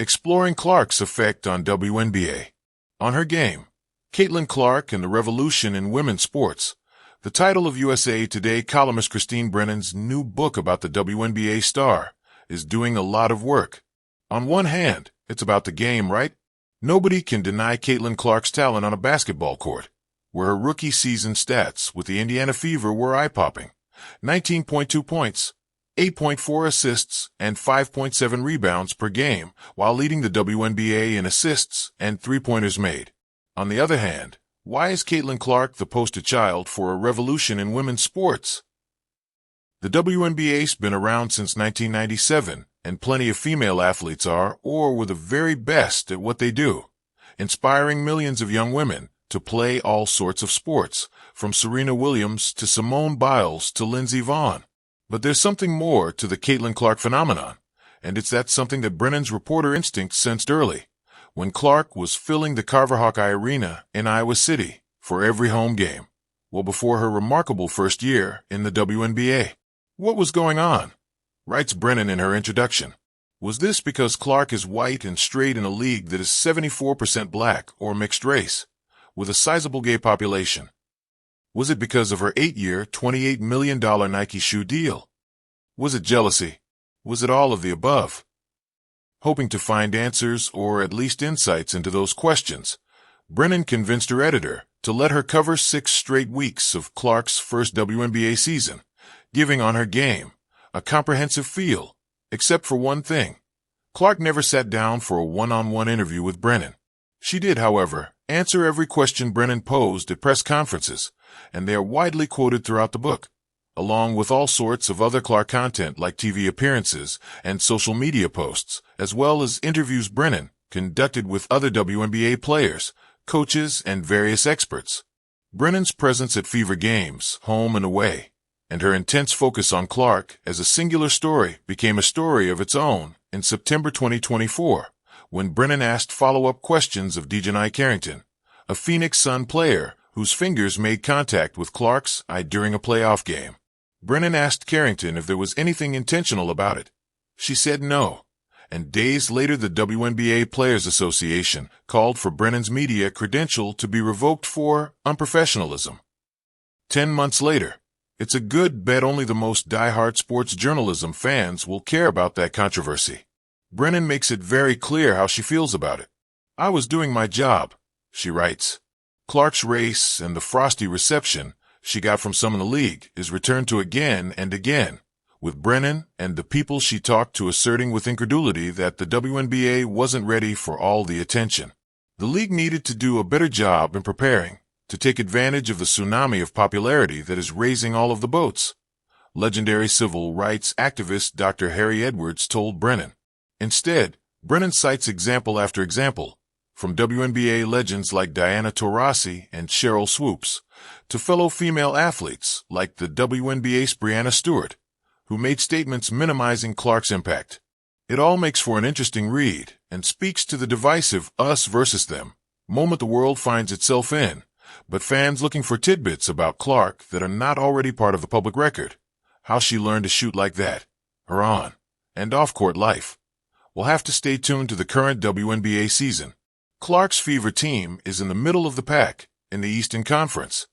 exploring Clark's effect on WNBA. On her game, Caitlin Clark and the Revolution in Women's Sports, the title of USA Today columnist Christine Brennan's new book about the WNBA star, is doing a lot of work. On one hand, it's about the game, right? Nobody can deny Caitlin Clark's talent on a basketball court, where her rookie season stats with the Indiana Fever were eye-popping. 19.2 points, 8.4 assists, and 5.7 rebounds per game, while leading the WNBA in assists and three-pointers made. On the other hand, why is Caitlin Clark the poster child for a revolution in women's sports? The WNBA's been around since 1997, and plenty of female athletes are, or were the very best at what they do, inspiring millions of young women to play all sorts of sports, from Serena Williams to Simone Biles to Lindsey Vonn. But there's something more to the Caitlin Clark phenomenon, and it's that something that Brennan's reporter instinct sensed early, when Clark was filling the Carver Hawkeye Arena in Iowa City for every home game, well before her remarkable first year in the WNBA. What was going on? Writes Brennan in her introduction. Was this because Clark is white and straight in a league that is 74% black or mixed race, with a sizable gay population? Was it because of her 8-year, $28 million Nike shoe deal? Was it jealousy? Was it all of the above? Hoping to find answers or at least insights into those questions, Brennan convinced her editor to let her cover 6 straight weeks of Clark's first WNBA season, giving on her game a comprehensive feel, except for one thing. Clark never sat down for a one-on-one interview with Brennan. She did, however, answer every question Brennan posed at press conferences, and they are widely quoted throughout the book, along with all sorts of other Clark content like TV appearances and social media posts, as well as interviews Brennan conducted with other WNBA players, coaches, and various experts. Brennan's presence at Fever games, home and away, and her intense focus on Clark as a singular story became a story of its own in September 2024, when Brennan asked follow-up questions of Dejanai Carrington, a Phoenix Sun player whose fingers made contact with Clark's eye during a playoff game. Brennan asked Carrington if there was anything intentional about it. She said no, and days later the WNBA Players Association called for Brennan's media credential to be revoked for unprofessionalism. 10 months later, it's a good bet only the most die-hard sports journalism fans will care about that controversy. Brennan makes it very clear how she feels about it. I was doing my job, she writes. Clark's race and the frosty reception she got from some in the league is returned to again and again, with Brennan and the people she talked to asserting with incredulity that the WNBA wasn't ready for all the attention. The league needed to do a better job in preparing to take advantage of the tsunami of popularity that is raising all of the boats, legendary civil rights activist Dr. Harry Edwards told Brennan. Instead, Brennan cites example after example, from WNBA legends like Diana Taurasi and Cheryl Swoops, to fellow female athletes like the WNBA's Breanna Stewart, who made statements minimizing Clark's impact. It all makes for an interesting read and speaks to the divisive us versus them moment the world finds itself in, but fans looking for tidbits about Clark that are not already part of the public record. How she learned to shoot like that, her on- and off-court life. We'll have to stay tuned to the current WNBA season. Clark's Fever team is in the middle of the pack in the Eastern Conference,